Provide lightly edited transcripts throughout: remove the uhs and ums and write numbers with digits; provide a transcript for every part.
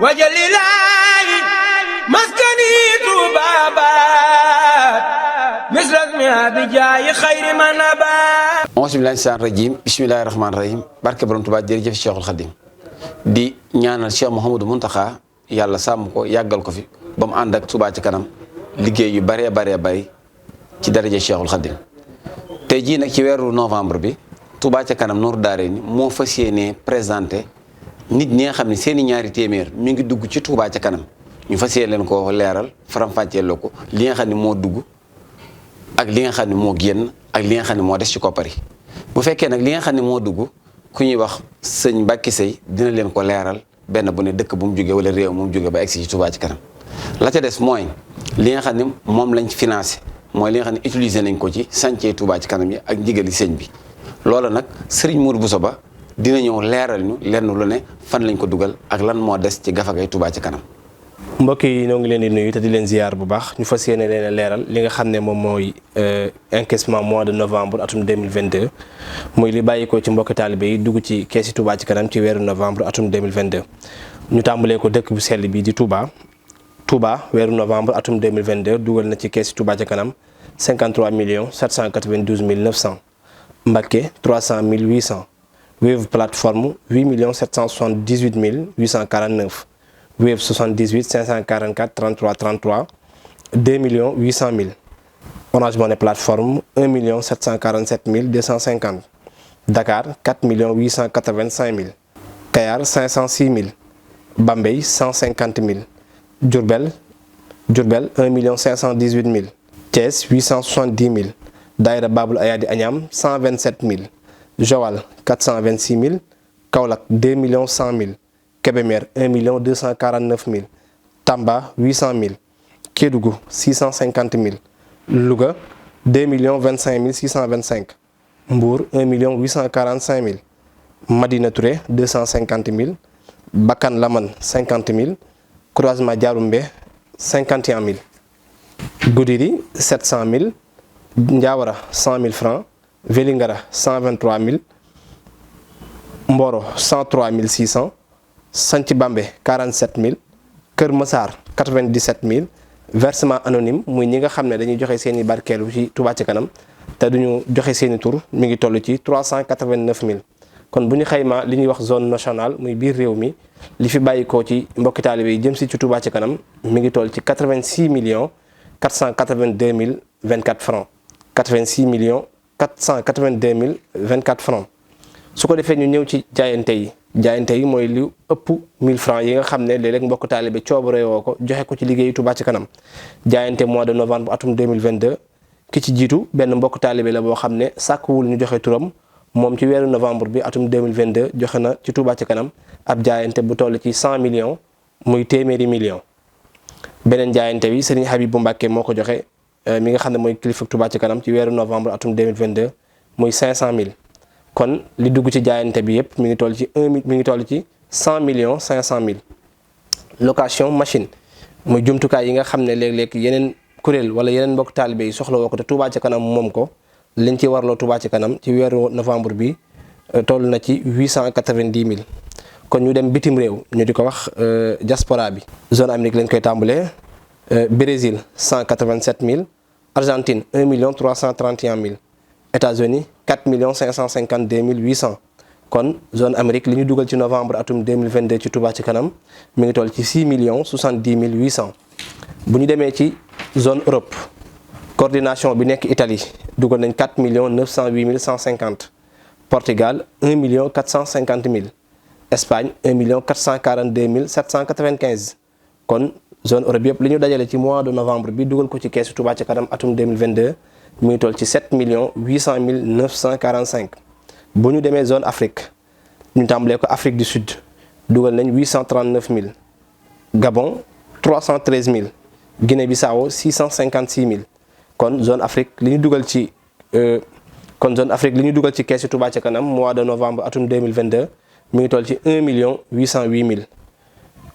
wajalilaahi maskani tuubaabaat misrasmi abijaayi xayri man abaat. auzu billaahi mina shaytaani rajiim bismillaahi rahmaani rahiim barke borom Tuubaa jërëjëf Cheikhul Khadim di ñaanal Cheikh Mouhamadou Mountakha yàlla sàmm ko yàggal ko fi ba mu ànd ak Touba ci kanam liggéey yu baree bari ci daraja Cheikhul Khadim tey jii nag ci weeru novembre bi Touba ca kanam Nour Daarayni moo fas yéenee présenté nit ñi nga xam ne seeni ñaari téeméer mi ngi dugg ci Touba ca kanam ñu fas yéene leen ko leeral faram-fàccee la ko li nga xam ne moo dugg ak li nga xam ne moo génn ak li nga xam ne moo des ci koppar yi bu fekkee nag li nga xam ne moo dugg ku ñuy wax sëñ Mbacke Seye dina leen ko leeral benn bu ne dëkk bu mu jógee wala réew mu jógee ba egsi ci Touba ci kanam la ca des mooy li nga xam ne moom lañ financé mooy li nga xam ne utilisé nañ ko ci chantier Touba ci kanam yi ak ndigali sëñ bi loolu nag Serigne Mour Bousso Ba dina ñëw leeral ñu lenn lu ne fan lañ ko dugal ak lan moo des ci gafagay Touba ci kanam. mbokk yi ñoo ngi leen di nuyu te di leen ziar bu baax ñu fas yéene leen a leeral li nga xam ne moom mooy encaissement mois de novembre atum 2022 muy li bàyyi ko ci mbokki taalibe yi dugg ci keesi Touba ci kanam ci weeru novembre atum 2022 ñu tàmbalee ko dëkk bu sell bi di Touba weeru novembre atum 2022 dugal na ci keesi Touba ci kanam 53 millions 792 mille 900 Mbacké 300 mille 800 Wave plateforme 8 millions 778 mille 849 Wave 78 544 33 33 2 millions 800 mille Orange Money plateforme 1 million 747 mille 250 Dakar 4 millions 885 mille Kayar 506 mille Bambey 150 mille Diourbel 1 million 518 mille Thiès 870 mille Daïra Babul Ayadi Agnam 127 mille Joal 426 mille Kaolack 2 millions 100 mille Kébémer 1 million 249 mille Tamba 800 mille Kédougou 650 mille Louga 2 millions 25 mille 625 Mbour 1 million 845 mille Madina Touré 250 mille Bakan Laman 50 mille Croisement Diaroumbé 51 mille Goudiri 700 mille Ndiawara 100 000 francs Vélingara 123 mille Mboro 103 600 Santhi Bambé 47 000 Kër Massar 97 000 versement anonyme muy ñi nga xam ne dañuy joxe seen i barkeelu ci Touba ci kanam te duñu joxe seen i tur mi ngi toll ci 389 000 kon bu ñu xaymaa li ñuy wax zone nationale muy biir réew mi li fi bàyyikoo ci mbokki taalibe yi jëm si ci Touba ci kanam mi ngi toll ci 86 millions 482 mille 24 francs 86 millions 482 mille 24 francs su ko defee ñu ñëw ci jaayante yi mooy lu ëpp 1000 francs yi nga xam ne léeg-léeg mbokk taalibe coobare woo ko joxe ko ci liggéeyu Touba ci kanam jaayante mois de novembre atum 2022 ki ci jiitu benn mbokk taalibe la boo xam ne sàkkuwul ñu joxe turam moom ci weeru novembre bi atum 2022 joxe na ci Touba ci kanam ab jaayante bu toll ci 100 millions muy téeméeri millions beneen jaayante bi Serigne Habibou Mbacké moo ko joxe mi nga xam ne mooy kilifa Touba ci kanam ci weeru novembre atum 2022 muy 500 000 kon li dugg ci jaayante bi yëpp mi ngi toll ci 100 millions 500 mille location machine muy jumtukaay yi nga xam ne léeg-léeg yeneen kuréel wala yeneen mbokk taalibe yi soxla woo ko te Touba ci kanam moom ko liñ ci warloo Touba ci kanam ci weeru novembre bi toll na ci 890 000 kon ñu dem bitim réew ñu di ko wax diaspora bi zone Amérique lañ koy tàmbalee Brésil 187 000 Argentine 1 million 331 000 États-Unis 4 millions 552 mille 800 kon zone Amérique li ñu dugal ci novembre atum 2022 ci Touba ci kanam mi ngi toll ci 6 millions 70 mille 800 bu ñu demee ci zone Europe coordination bi nekk Italie dugal nañ 4 millions 908 mille 150 Portugal 1 million 450 mille Espagne 1 million 442 mille 795 kon zone Europe yëpp li ñu dajale ci mois de novembre bi dugal ko ci keesu Touba ci kanam atum 2022 mi ngi toll ci 7 millions 800 mille 945 bu ñu demee zone Afrique ñu tàmbalee ko Afrique du Sud dugal nañ 839 000 Gabon 313 000 Guinée-Bissau 656 000 kon zone Afrique li ñu dugal ci keesu Touba ci kanam mois de novembre atum 2022 mi ngi toll ci 1 million 808 mille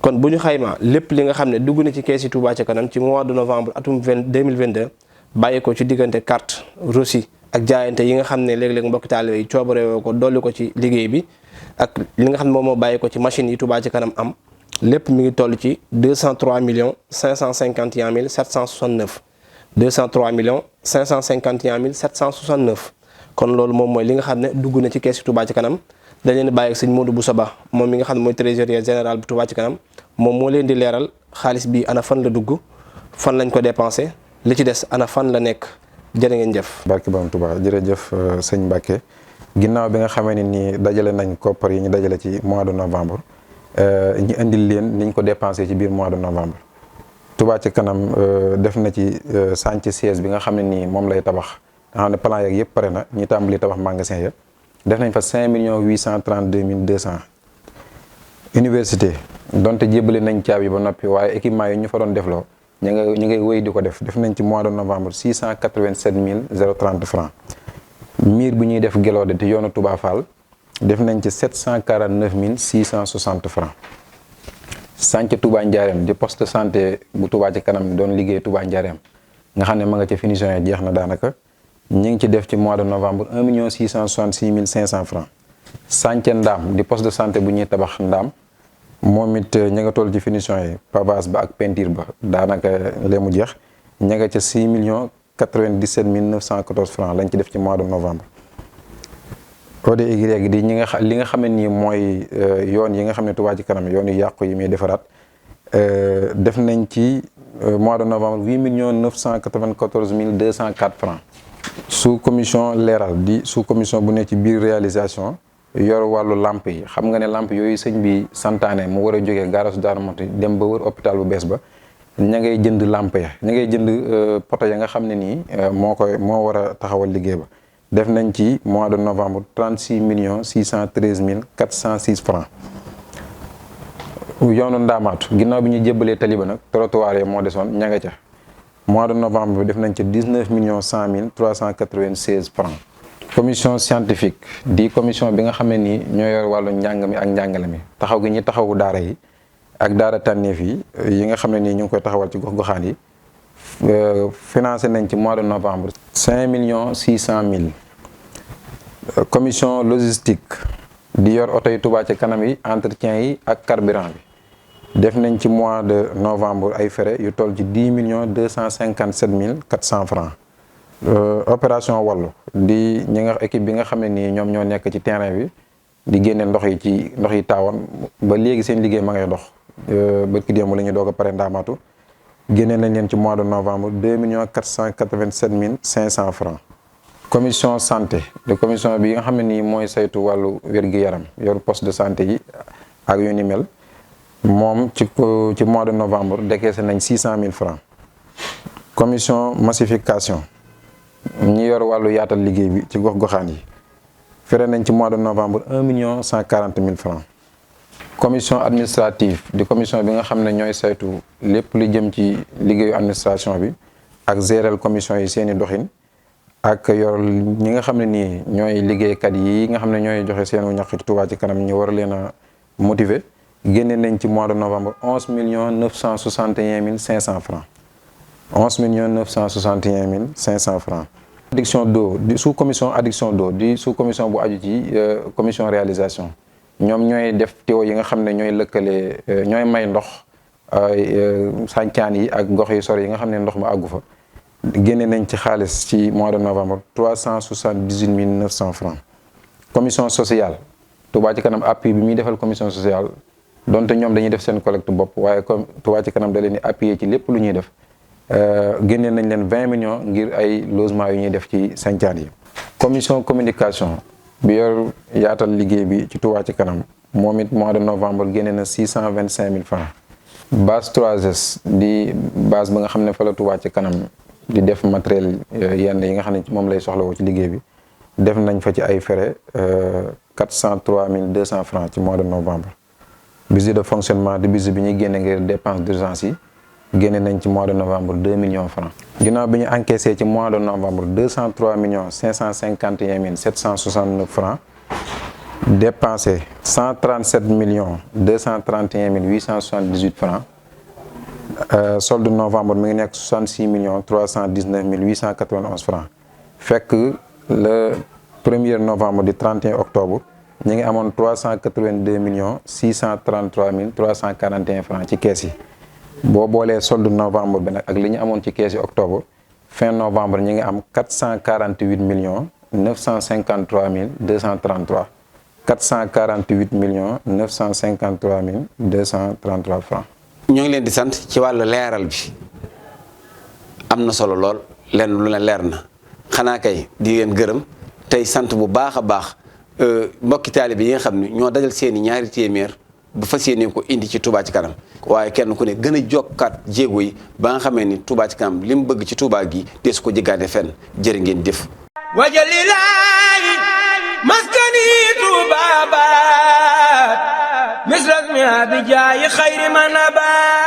kon bu ñu xaymaa lépp li nga xam ne dugg na ci keesi Touba ci kanam ci mois de novembre atum 2022 bàyyi ko ci diggante carte reçu ak jaayante yi nga xam ne léeg-léeg mbokki taalibe yi coobare woo ko dolli ko ci liggéey bi ak li nga xam ne moom moo bàyyi ko ci machine yi Touba ci kanam am lépp mi ngi toll ci 203 millions 551 mille 769 203 millions 551 mille 769 kon loolu moom mooy li nga xam ne dugg na ci kees Touba ci kanam dañ leen di bàyyi ak sëñ Modou Bousso Ba moom mi nga xam ne mooy trésorier général bu Touba ci kanam moom moo leen di leeral xaalis bi ana fan la dugg fan lañ ko dépensé li ci des ana fan la nekk jërë ngeen jëf. barke Borom Touba jërëjëf sëñ Mbacke ginnaaw bi nga xamee ne nii dajale nañ koppar yi ñu dajale ci mois de novembre ñu indil leen niñ ko dépensé ci biir mois de novembre. Touba ci kanam def na ci chantier siège bi nga xam ne nii moom lay tabax nga xam ne plan yeeg yëpp pare na ñi tàmbali tabax magasin ya def nañ fa 5 millions 832 mille 200. université donte jébbale nañ caabi ba noppi waaye équipement yi ñu fa doon defloo ñu ngay wéy di ko def nañ ci mois de novembre 687 mille 030 francs. miir bu ñuy def Gelode te yoonu Touba Fall def nañ ci 749 mille 660 francs. chantier Touba Ndiarème di poste de santé bu Touba ci kanam doon liggéey Touba Ndiarème nga xam ne ma nga ca finition yi jeex na daanaka ñu ngi ci def ci mois de novembre 1 million 666 mille 500 francs. chantier Ndaam di poste de santé bu ñuy tabax Ndaam moom it ña nga toll ci finition yi pavage ba ak peinture ba daanaka lee mu jeex ña nga ca 6 millions 97 mille 914 francs lañ ci def ci mois de novembre. ODY di li nga xam ne nii mooy yoon yi nga xam ne Touba ci kanam yoon yu yàqu yi muy defaraat def nañ ci mois de novembre 8 millions 994 mille 204 francs. sous commission leeral di sous commission bu ne ci biir réalisation yor wàllu lamp yi xam nga ne lamp yooyu sëñ bi santaane mu war a jógee gaarasu Daaru Muxti dem ba wër hôpital bu bees ba ña ngay jënd lamp ya ña ngay jënd poto ya nga xam ne nii moo war a taxawal liggéey ba. def nañ ci mois de novembre 36 millions 613 mille 406 francs. yoonu Ndaamaatu ginnaaw bi ñu jébbalee taliba nag trottoir yi moo desoon ña nga ca mois de novembre bi def nañ ci 19 millions 100 mille 396 francs. commission scientifique di commission bi nga xam ne nii ñoo yor wàllu njàng mi ak njàngale mi taxaw gi ñi taxawu daara yi ak daara tànneef yi nga xam ne nii ñu ngi koy taxawal ci gox-goxaan yi financé nañ ci mois de novembre 5 millions 600 mille. commission logistique di yor oto yi Touba ci kanam yi entretien yi ak carburant bi def nañ ci mois de novembre ay frais yu toll ci 10 millions 257 mille 400 francs. opération wallu di ñi nga équipe bi nga xam ne nii ñoom ñoo nekk ci terrain bi di génne ndox yi taawoon ba léegi seen liggéey ma ngay dox ba ki démb la ñu doog a pare Ndaamaatu génne nañ leen ci mois de novembre 2 millions 487 mille 500 francs. commission santé de commission bi nga xam ne nii mooy saytu wàllu wér-gu-yaram yor poste de santé yi ak yu ni mel moom ci mois de novembre décaissé nañ 600 mille francs. commission massification ñi yor wàllu yaatal liggéey bi ci gox-goxaan yi fere nañ ci mois de novembre 1 million 140 mille francs. commission administrative di commission bi nga xam ne ñooy saytu lépp lu jëm ci liggéeyu administration bi ak gérer commission yi seeni doxin ak yor ñi nga xam ne nii ñooy liggéeykat yi nga xam ne ñooy joxe seenu ñaq ci Touba ci kanam ñu war leen a motiver génne nañ ci mois de novembre 11 millions 961 mille 500 francs 11 millions 961 mille 500 francs. adduction d'eau di sous commission adduction d'eau di sous commission bu aju ci commission réalisation ñoom ñooy def tuyau yi nga xam ne ñooy lëkkale ñooy may ndox sàncaan yi ak gox yi sori yi nga xam ne ndox ma àggu fa. génne nañ ci xaalis ci mois de novembre 378 mille 900 francs. commission sociale Touba ci kanam appui bi muy defal commission sociale donte ñoom dañuy def seen collecte bopp waaye comme Touba ci kanam da leen di appuyer ci lépp lu ñuy def génne nañ leen 20 millions ngir ay logement yu ñuy def ci sancaan yi. commission communication bi yor yaatal liggéey bi ci Touba ci kanam moom it mois de novembre génne na 625 mille francs. base 3S di base ba nga xam ne fa la Touba ci kanam di def matériel yenn yi nga xam ne moom lay soxlawoo ci liggéey bi def nañ fa ci ay frais 403 200 francs ci mois de novembre. budget de fonctionnement di budget bi ñuy génne ngir dépense d'urgence yi génne nañ ci mois de novembre 2 millions francs. ginnaaw bi ñu encaissé ci mois de novembre 203 millions 551 mille 769 francs dépensé 137 millions 231 mille 878 francs. solde novembre mi ngi nekk 66 millions 319 mille 891 francs fekk le 1er novembre di 31 octobre ñi ngi amoon 382 millions 633 mille 341 francs ci kees yi boo boolee solde novembre bi nag ak li ñu amoon ci kees yi octobre fin novembre ñi ngi am 448 millions 953 mille 233 448 millions 953 mille 233 francs. ñoo ngi leen di sant ci wàllu leeral bi am na solo lool lenn lu ne leer na xanaa kay di leen gërëm tey sant bu baax a baax mbokki taalibe yi nga xam ne ñoo dajal seeni ñaari téeméer bu fas yéene ko indi ci Touba ci kanam waaye kenn ku ne gën a jokkaat jéego yi ba nga xamee ni Touba ci kanam li mu bëgg ci Touba gi des ko jéggaane fenn jërë ngeen jëf. wajalilaayi maskani Touba baat misras mi abijaayi xayri man abaat